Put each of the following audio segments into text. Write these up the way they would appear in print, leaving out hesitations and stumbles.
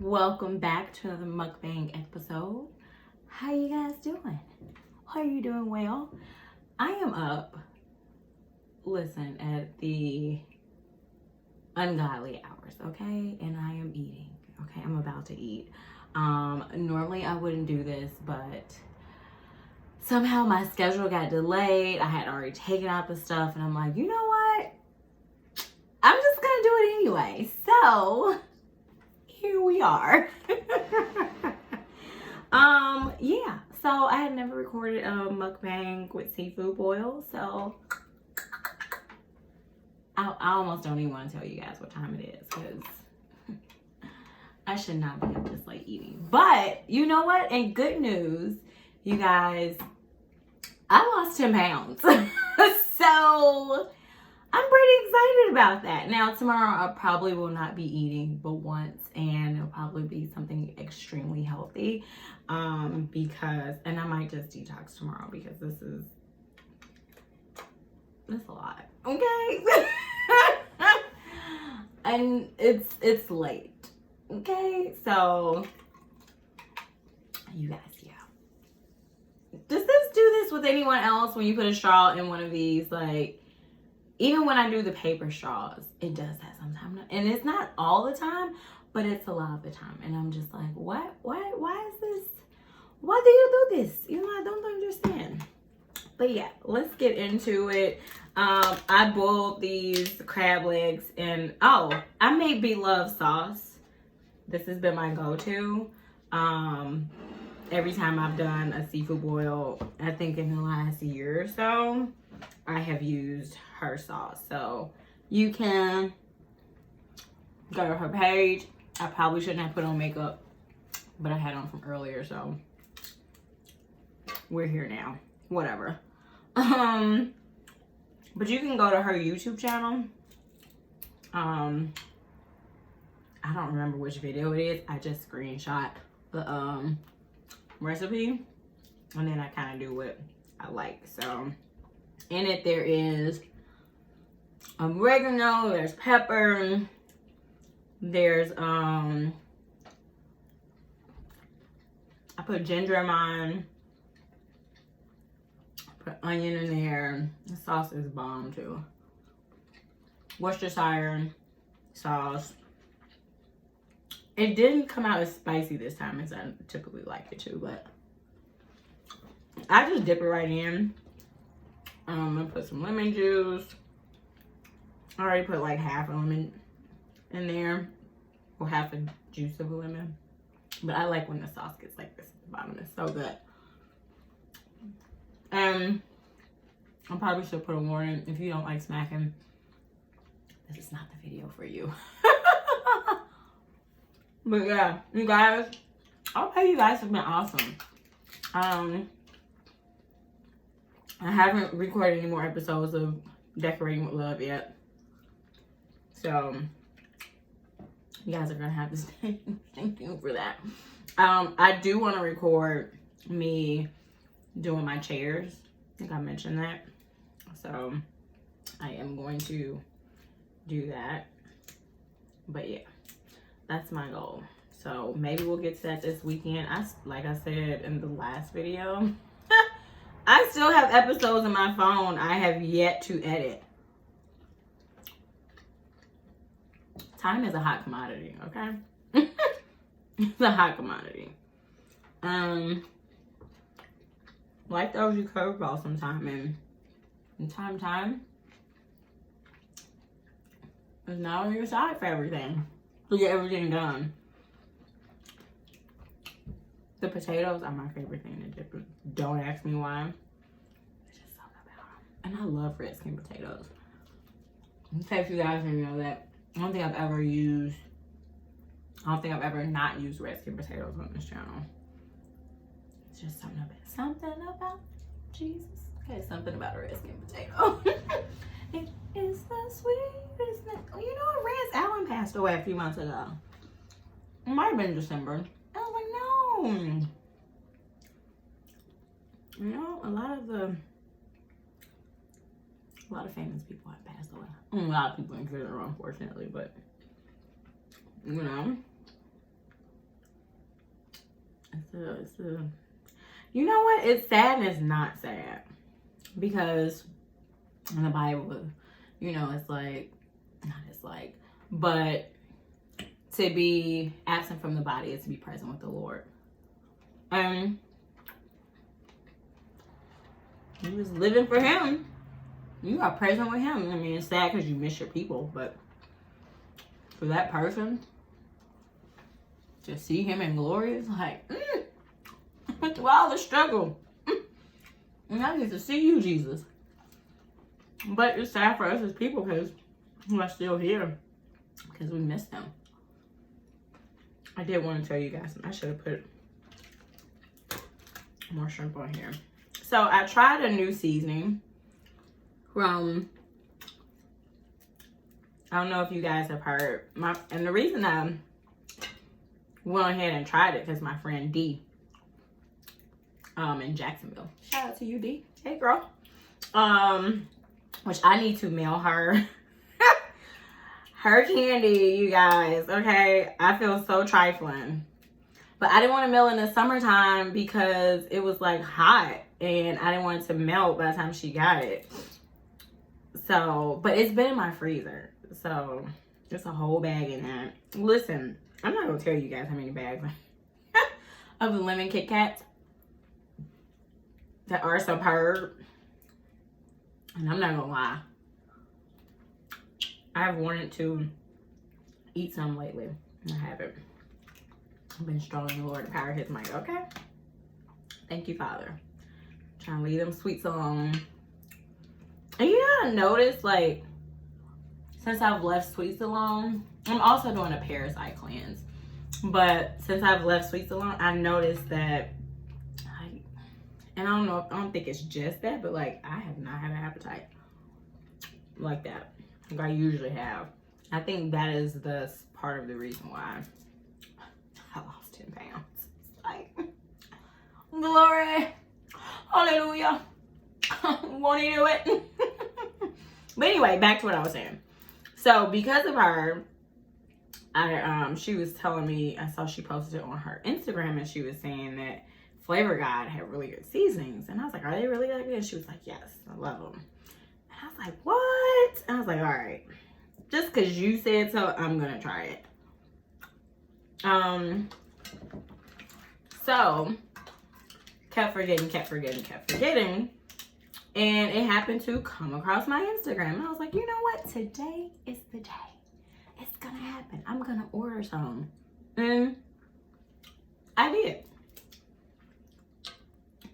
Welcome back to another mukbang episode. How you guys doing? Are you doing well? I am up, listen, at the ungodly hours, okay? And I am eating, okay? I'm about to eat. Normally I wouldn't do this, but somehow my schedule got delayed. I had already taken out the stuff and I'm like, you know what? I'm just gonna do it anyway. So here we are. Yeah, so I had never recorded a mukbang with seafood boil, so I almost don't even want to tell you guys what time it is because I should not be up this late eating. But you know what? And good news, you guys, I lost 10 pounds. So I'm pretty excited about that. Now, tomorrow I probably will not be eating but once, and it'll probably be something extremely healthy and I might just detox tomorrow because this is a lot, okay? And it's late, okay? So you guys, yeah. Does this do this with anyone else when you put a straw in one of these? Like, even when I do the paper straws, it does that sometimes. And it's not all the time, but it's a lot of the time. And I'm just like, what? Why is this? Why do you do this? You know, I don't understand. But yeah, let's get into it. I boiled these crab legs and, I made beloved sauce. This has been my go-to. Every time I've done a seafood boil, I think in the last year or so, I have used her sauce. So you can go to her page. I probably shouldn't have put on makeup, but I had on from earlier, so we're here now. Whatever. But you can go to her YouTube channel. I don't remember which video it is. I just screenshot the recipe, and then I kind of do what I like. So in it there is oregano, there's pepper, there's I put ginger in mine, put onion in there. The sauce is bomb too. Worcestershire sauce. It didn't come out as spicy this time as I typically like it to, but I just dip it right in. I'm gonna put some lemon juice. I already put like half a lemon in there, or half a juice of a lemon. But I like when the sauce gets like this at the bottom. It's so good. And I probably should put a warning: if you don't like smacking, this is not the video for you. But yeah, you guys, I hope you guys have been awesome. I haven't recorded any more episodes of Decorating with Love yet. So you guys are gonna have to stay tuned for that. I do want to record me doing my chairs. I think I mentioned that. So I am going to do that. But yeah, that's my goal. So maybe we'll get to that this weekend. Like I said in the last video, I still have episodes on my phone I have yet to edit. Time is a hot commodity, okay? It's a hot commodity. Life throws you curveballs sometime, and time is not on your side for everything. To get everything done. The potatoes are my favorite thing to dip in. Don't ask me why. There's just something about them. And I love red skin potatoes. In case you guys didn't know that, I don't think I've ever not used red skin potatoes on this channel. It's just something about Jesus. Okay, something about a red skin potato. It is the sweetest. You know, Rance Allen passed away a few months ago. It might have been December. I was like, no. You know, a lot of famous people have passed away. A lot of people in general, unfortunately, but you know, You know what? It's sad and it's not sad. Because in the Bible, you know, it's like, not it's like, but to be absent from the body is to be present with the Lord. And you was living for him. You are present with him. I mean, it's sad because you miss your people, but for that person to see him in glory, it's like, through all the struggle. And I get to see you, Jesus. But it's sad for us as people because who are still here because we missed them. I did want to tell you guys, I should have put more shrimp on here. So I tried a new seasoning from, I don't know if you guys have heard, and the reason I went ahead and tried it because my friend D in Jacksonville, shout out to you, D, hey girl, which I need to mail her her candy, you guys, okay? I feel so trifling. But I didn't want to mail in the summertime because it was like hot and I didn't want it to melt by the time she got it. So, but it's been in my freezer. So, it's a whole bag in there. Listen, I'm not going to tell you guys how many bags of the lemon Kit Kats that are superb. And I'm not going to lie. I've wanted to eat some lately. And I haven't. I've been strong in the Lord to power his might. Okay? Thank you, Father. Trying to leave them sweets alone. And you know what I noticed? Like, since I've left sweets alone, I'm also doing a parasite cleanse. But since I've left sweets alone, I noticed that, and I don't think it's just that, but like, I have not had an appetite like that. Like I usually have. I think that is the part of the reason why I lost 10 pounds. It's like, glory, hallelujah, won't he do it? But anyway, back to what I was saying. So because of her, she was telling me, I saw she posted it on her Instagram and she was saying that Flavor God had really good seasonings. And I was like, are they really that good? And she was like, yes, I love them. And I was like, what? And I was like, all right, just because you said so, I'm going to try it. So, kept forgetting. And it happened to come across my Instagram. And I was like, you know what? Today is the day. It's going to happen. I'm going to order some. And I did.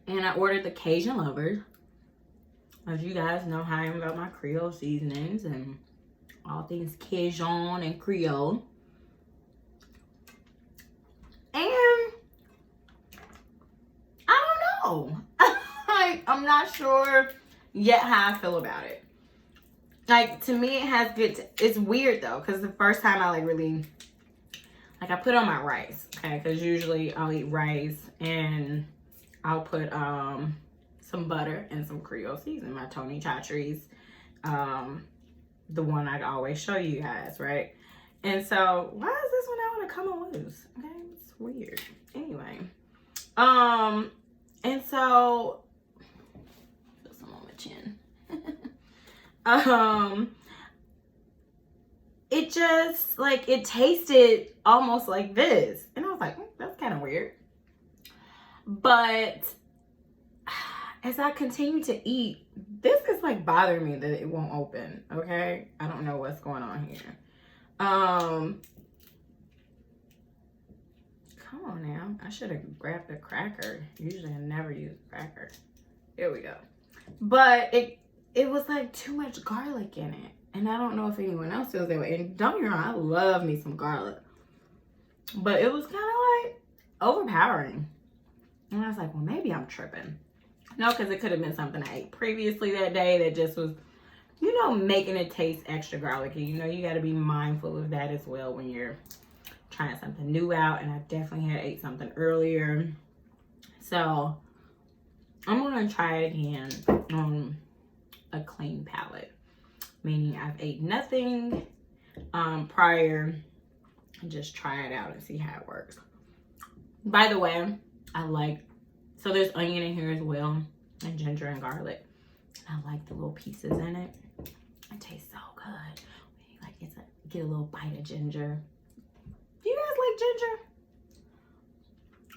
And I ordered the Cajun Lovers. As you guys know how I am about my Creole seasonings and all things Cajun and Creole. And I don't know. Like, I'm not sure yet how I feel about it. Like, to me, it has good, it's weird though, because the first time I like really, like I put on my rice, okay? Because usually I'll eat rice and I'll put some butter and some Creole seasoning, my Tony Chachere's, the one I always show you guys, right? And so, why is this one I want to come on loose? Okay, it's weird. Anyway, and so, put some on my chin. It just, like, it tasted almost like this. And I was like, that's kind of weird. But as I continue to eat, this is like bothering me that it won't open, okay? I don't know what's going on here. Come on now. I should have grabbed a cracker. Usually I never use a cracker. Here we go. But it was like too much garlic in it. And I don't know if anyone else feels that way. And don't get me wrong, I love me some garlic. But it was kind of like overpowering. And I was like, well, maybe I'm tripping. No, because it could have been something I ate previously that day that just was, you know, making it taste extra garlicky. You know, you got to be mindful of that as well when you're trying something new out. And I definitely had ate something earlier. So, I'm going to try it again on a clean palate. Meaning I've ate nothing prior. And just try it out and see how it works. By the way, So there's onion in here as well, and ginger and garlic. And I like the little pieces in it. It tastes so good. Like get a little bite of ginger. Do you guys like ginger?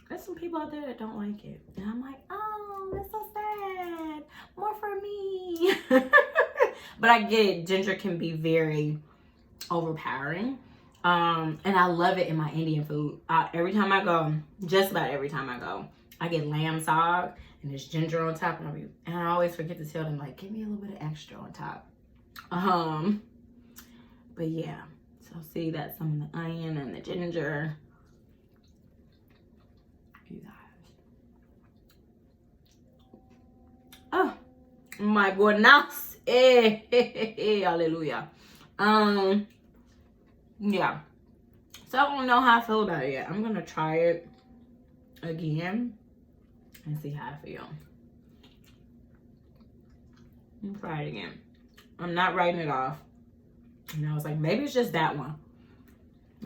There's some people out there that don't like it. And I'm like, oh, that's so sad. More for me. But I get it. Ginger can be very overpowering. And I love it in my Indian food. Every time I go, just about every time I go, I get lamb sog and there's ginger on top. And I always forget to tell them, like, give me a little bit of extra on top. But yeah. So see, that's some of the onion and the ginger. You guys. Oh my goodness. Hallelujah. Yeah. So I don't know how I feel about it yet. I'm gonna try it again and see how I feel. I'm gonna try it again. I'm not writing it off. And I was like, maybe it's just that one.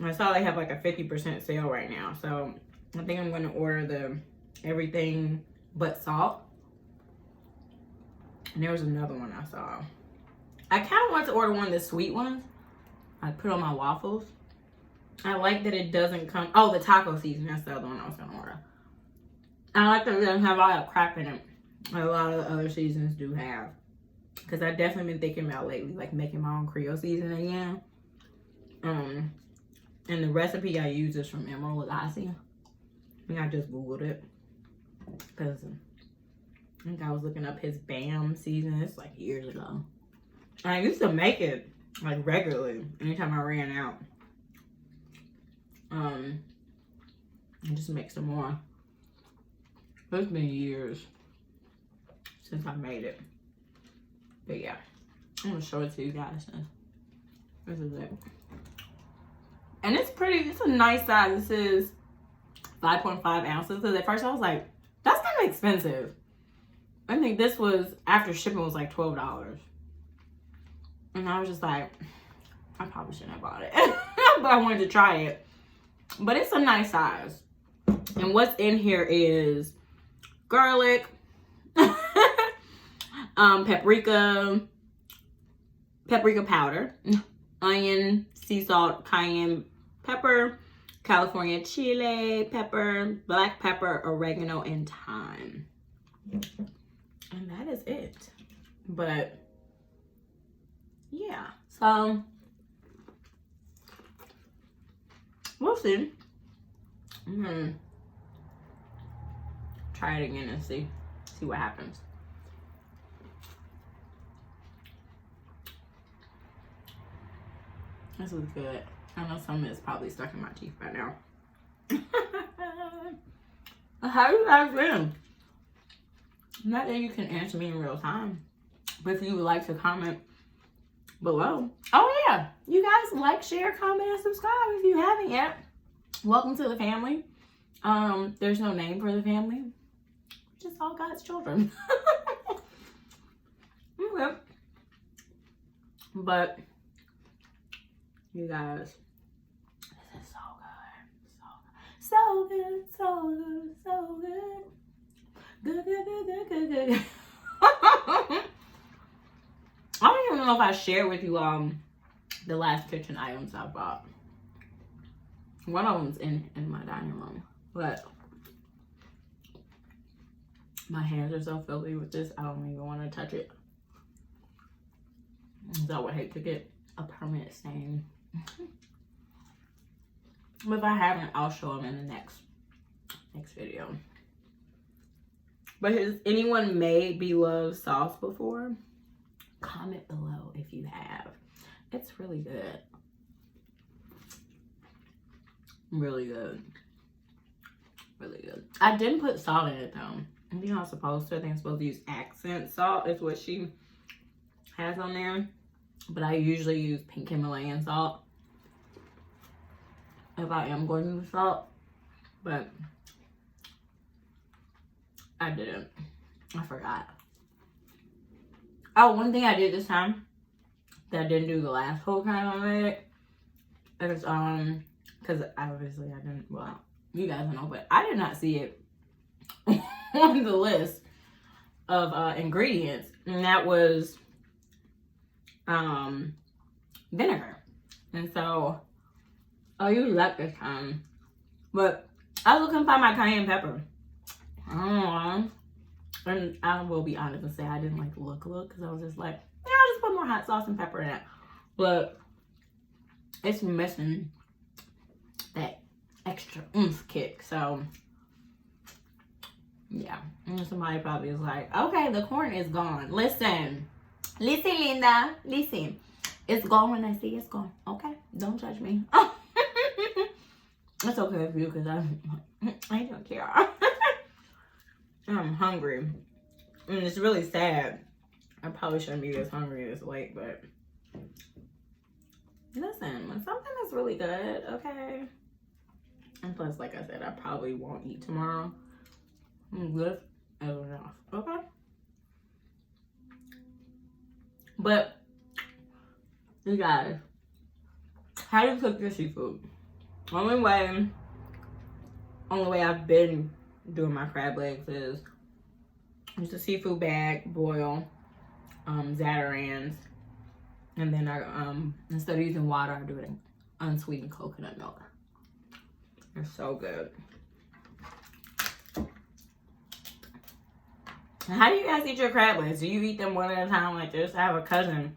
I saw they have like a 50% sale right now. So I think I'm gonna order the everything but salt. And there was another one I saw. I kind of want to order one of the sweet ones. I put on my waffles. I like that it doesn't come. Oh, the taco season. That's the other one I was gonna order. I like that it doesn't have all that crap in it. A lot of the other seasons do have. Because I've definitely been thinking about lately, like making my own Creole season again. And the recipe I use is from Emerald Lagasse. I think I just Googled it. Because I think I was looking up his BAM season. It's like years ago. And I used to make it like regularly anytime I ran out. And just make some more. It's been years since I made it. But yeah, I'm gonna show it to you guys. This is it. And it's a nice size. This is 5.5 ounces. Because at first I was like, that's kind of expensive. I think this was, after shipping, was like $12. And I was just like, I probably shouldn't have bought it. But I wanted to try it. But it's a nice size. And what's in here is garlic, paprika powder, onion, sea salt, cayenne pepper, California chile pepper, black pepper, oregano, and thyme. And that is it. But yeah, so we'll see. I'm gonna try it again and see what happens. This is good. I know some of it's probably stuck in my teeth by now. How you guys been? Not that you can answer me in real time, but if you would like to comment below. Oh yeah, you guys like, share, comment, and subscribe if you haven't yet. Welcome to the family. There's no name for the family. Just all God's children. Okay. But you guys, this is so good. So good. So good. So good. Good, good, good, good, good, good. I don't even know if I shared with you the last kitchen items I bought. One of them's in my dining room, but my hands are so filthy with this, I don't even want to touch it. I would hate to get a permanent stain. But if I haven't, I'll show them in the next video. But has anyone made beloved sauce before? Comment below if you have. It's really good. Really good. Really good. I didn't put salt in it though. I think I'm supposed to. I think I'm supposed to use accent salt. Is what she has on there. But I usually use pink Himalayan salt if I am going to use salt. But I didn't. I forgot. Oh, one thing I did this time that I didn't do the last whole time I made it is because obviously I didn't, well, you guys don't know, but I did not see it on the list of ingredients, and that was vinegar. And so I used that this time, but I was looking to find my cayenne pepper. I don't know. And I will be honest and say I didn't like the look because I was just like, yeah, I'll just put more hot sauce and pepper in it. But it's missing that extra oomph kick. So yeah, and somebody probably is like, okay, the corn is gone. Listen, Linda, listen. It's gone when I see it's gone. Okay, don't judge me. It's okay with you because I don't care. I'm hungry. And it's really sad. I probably shouldn't be this hungry this late, but listen, when something is really good, okay. And plus, like I said, I probably won't eat tomorrow. This is enough, okay? But you guys, how do you cook your seafood? Only way I've been doing my crab legs is use a seafood bag, boil Zatarans, and then I instead of using water, I do it in unsweetened coconut milk. They're so good. How do you guys eat your crab legs? Do you eat them one at a time like this? I have a cousin.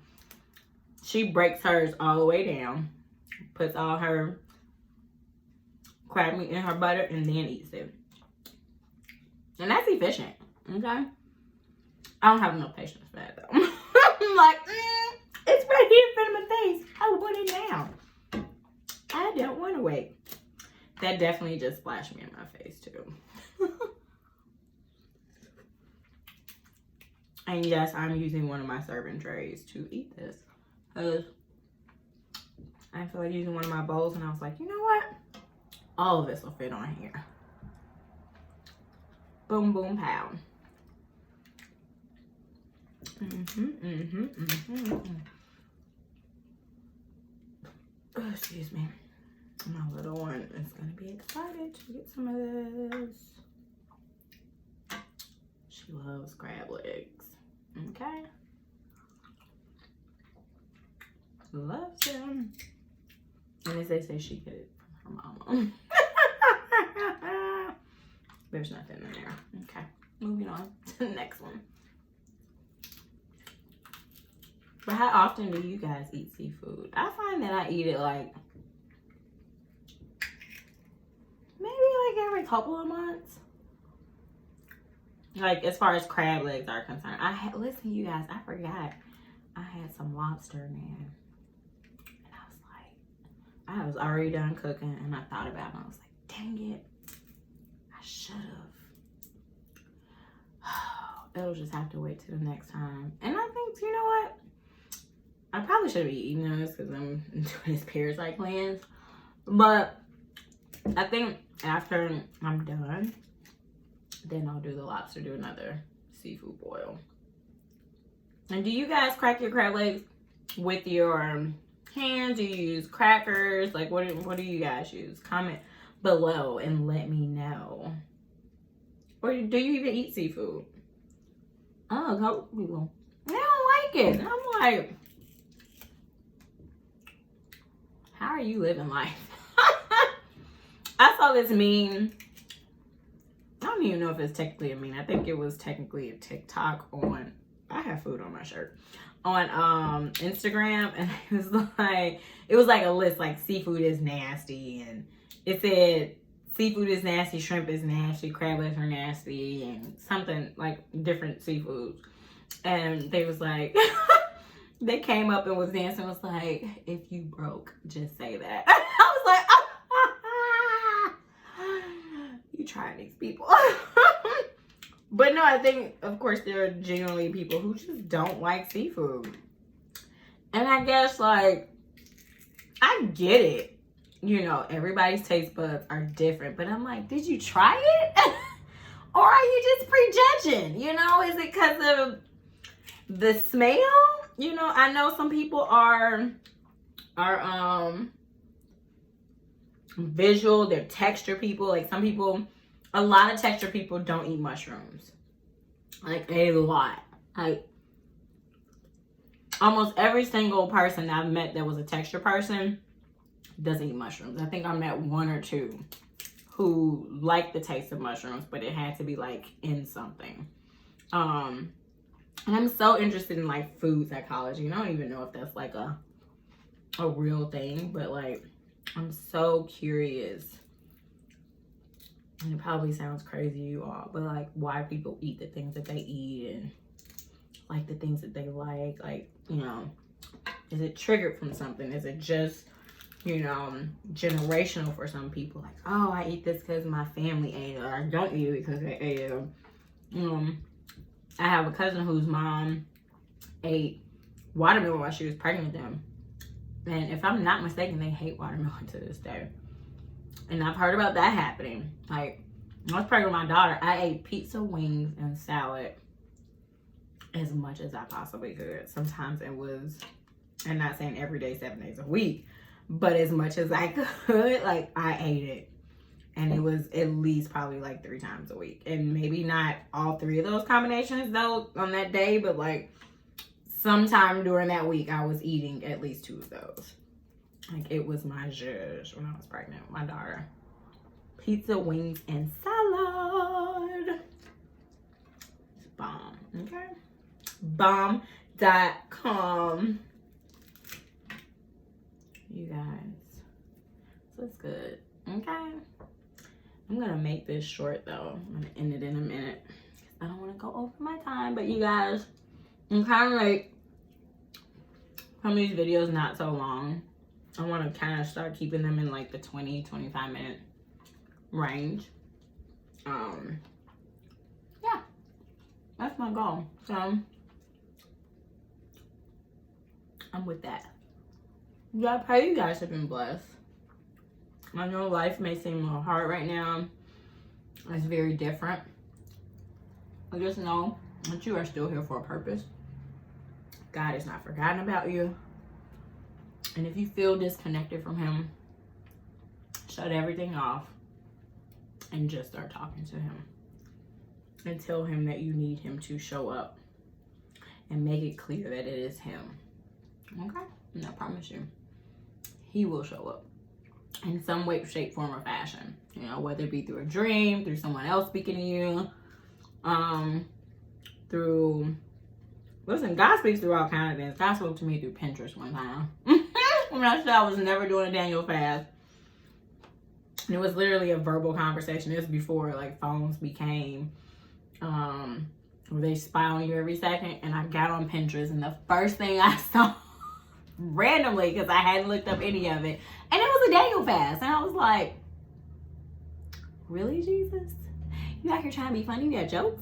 She breaks hers all the way down, puts all her crab meat in her butter, and then eats it. And that's efficient, okay? I don't have enough patience for that, though. I'm like, it's right here in front of my face. I will put it down. I don't want to wait. That definitely just splashed me in my face, too. And yes, I'm using one of my serving trays to eat this. Because I feel like using one of my bowls, and I was like, you know what? All of this will fit on here. Boom, boom, pow. Oh, excuse me. My little one is going to be excited to get some of this. She loves crab legs. Okay. Loves them. And as they say, she get it from her mama. There's nothing in there. Okay. Moving on to the next one. But how often do you guys eat seafood? I find that I eat it like maybe like every couple of months. Like as far as crab legs are concerned. Listen, you guys, I forgot I had some lobster in there. And I was like, I was already done cooking and I thought about it and I was like, dang it. I should have. It'll just have to wait till the next time. And I think, you know what? I probably shouldn't be eating this because I'm doing this parasite cleanse. But I think after I'm done, then I'll do the lobster, do another seafood boil. And do you guys crack your crab legs with your hands? Do you use crackers? Like, what do you guys use? Comment below and let me know. Or do you even eat seafood? Oh, no, people. They don't like it. And I'm like, how are you living life? I saw this meme. I don't even know if it's technically a meme. I think it was technically a TikTok on, I have food on my shirt, on Instagram, and it was like a list, like seafood is nasty, and it said seafood is nasty, shrimp is nasty, crab legs are nasty, and something like different seafoods. And they was like, they came up and was dancing, was like, if you broke, just say that. I was like, you trying these people. But no, I think, of course, there are genuinely people who just don't like seafood. And I guess, like, I get it. You know, everybody's taste buds are different. But I'm like, did you try it? Or are you just prejudging? You know, is it because of the smell? You know, I know some people are visual, they're texture people. Like some people a lot of texture people don't eat mushrooms. Like, a lot. Like, almost every single person I've met that was a texture person doesn't eat mushrooms. I think I met one or two who liked the taste of mushrooms, but it had to be like in something. And I'm so interested in like food psychology. And I don't even know if that's like a real thing, but like I'm so curious. And it probably sounds crazy to you all, but like why people eat the things that they eat and like the things that they like, you know, is it triggered from something? Is it just, you know, generational for some people? Like, oh, I eat this because my family ate it, or I don't eat it because they ate it. I have a cousin whose mom ate watermelon while she was pregnant with them. And if I'm not mistaken, they hate watermelon to this day. And I've heard about that happening. Like, when I was pregnant with my daughter, I ate pizza, wings, and salad as much as I possibly could. Sometimes it was, I'm not saying every day, 7 days a week, but as much as I could, like, I ate it. And it was at least probably like 3 times a week. And maybe not all 3 of those combinations though on that day, but like sometime during that week I was eating at least 2 of those. Like, it was my zhuzh when I was pregnant with my daughter. Pizza, wings, and salad. It's bomb, okay? Bomb.com. You guys, so it's good, okay? I'm gonna make this short though. I'm gonna end it in a minute. I don't want to go over my time, but you guys, I'm kind of like, some of these videos not so long. I want to kind of start keeping them in like the 20-25 minute range. Yeah, that's my goal. So I'm with that. Yeah, I pray you guys have been blessed. I know life may seem a little hard right now. It's very different. But just know that you are still here for a purpose. God has not forgotten about you. And if you feel disconnected from him, shut everything off and just start talking to him. And tell him that you need him to show up. And make it clear that it is him. Okay? And I promise you, he will show up. In some way, shape, form, or fashion. You know, whether it be through a dream, through someone else speaking to you, through, listen, God speaks through all kinds of things. God spoke to me through Pinterest one time. When I said I was never doing a Daniel fast. And it was literally a verbal conversation. This was before like phones became, where they spy on you every second. And I got on Pinterest, and the first thing I saw, randomly, because I hadn't looked up any of it, and it was a Daniel fast, and I was like, really, Jesus? You out here trying to be funny? You got jokes?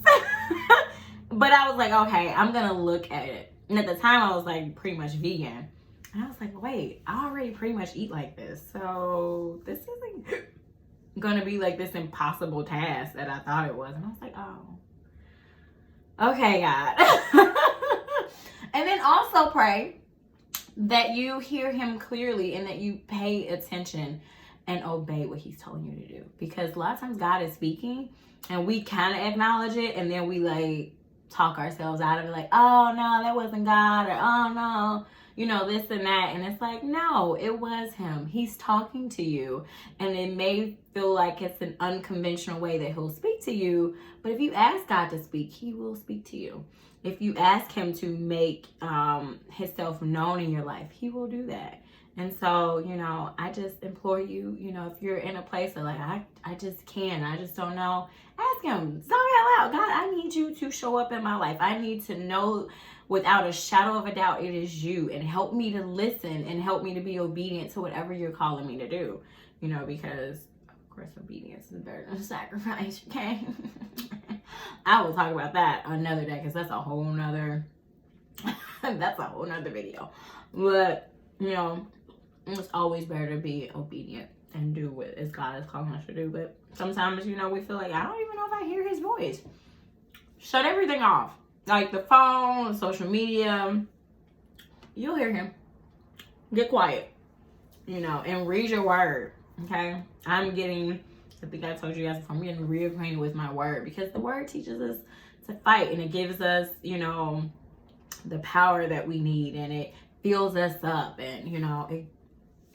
But I was like, okay, I'm gonna look at it. And at the time I was like pretty much vegan, and I was like, wait, I already pretty much eat like this, so this isn't gonna be like this impossible task that I thought it was. And I was like, oh, okay, God. And then also pray that you hear him clearly and that you pay attention and obey what he's telling you to do. Because a lot of times God is speaking and we kind of acknowledge it, and then we like talk ourselves out of it, like, oh no, that wasn't God, or oh no, you know, this and that. And it's like, no, it was him. He's talking to you, and it may feel like it's an unconventional way that he'll speak to you, but if you ask God to speak, he will speak to you. If you ask him to make himself known in your life, he will do that. And so, you know, I just implore you, you know, if you're in a place of like, I just don't know, ask him. Sorry out loud. God, I need you to show up in my life. I need to know without a shadow of a doubt it is you, and help me to listen and help me to be obedient to whatever you're calling me to do. You know, because of course obedience is better than sacrifice, okay? I will talk about that another day, because that's a whole nother video. But, you know, it's always better to be obedient and do what as God is calling us to do. But sometimes, you know, we feel like, I don't even know if I hear his voice. Shut everything off. Like the phone, social media. You'll hear him. Get quiet. You know, and read your word. Okay? I'm getting I think I told you guys before, I'm getting reacquainted with my word, because the word teaches us to fight, and it gives us, you know, the power that we need, and it fills us up, and you know, it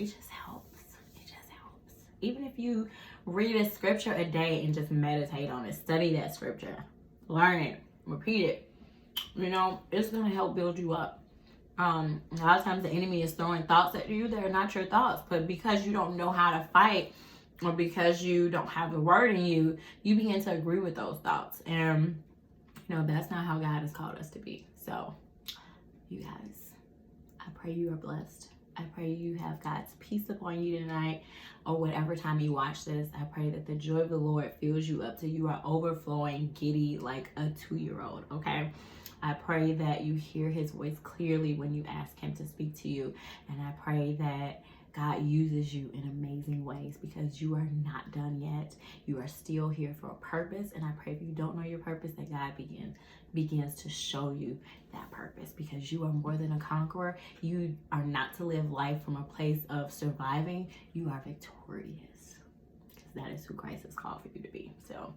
just helps. It just helps. Even if you read a scripture a day and just meditate on it, study that scripture, learn it, repeat it, you know, it's gonna help build you up. A lot of times the enemy is throwing thoughts at you that are not your thoughts, but because you don't know how to fight, or because you don't have the word in you, you begin to agree with those thoughts, and you know, that's not how God has called us to be. So you guys, I pray you are blessed. I pray you have God's peace upon you tonight, or whatever time you watch this. I pray that the joy of the Lord fills you up till you are overflowing, giddy like a 2-year-old, okay? I pray that you hear his voice clearly when you ask him to speak to you. And I pray that God uses you in amazing ways, because you are not done yet. You are still here for a purpose. And I pray if you don't know your purpose, that God begins to show you that purpose, because you are more than a conqueror. You are not to live life from a place of surviving. You are victorious, because that is who Christ has called for you to be. So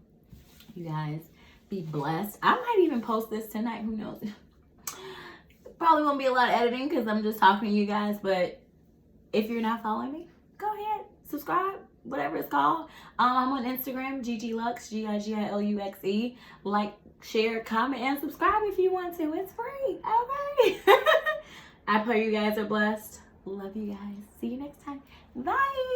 you guys, be blessed. I might even post this tonight. Who knows? Probably won't be a lot of editing, because I'm just talking to you guys. But if you're not following me, go ahead, subscribe, whatever it's called. I'm on Instagram, GGLux, GIGILUXE. Like, share, comment, and subscribe if you want to. It's free, okay? I pray you guys are blessed. Love you guys. See you next time. Bye.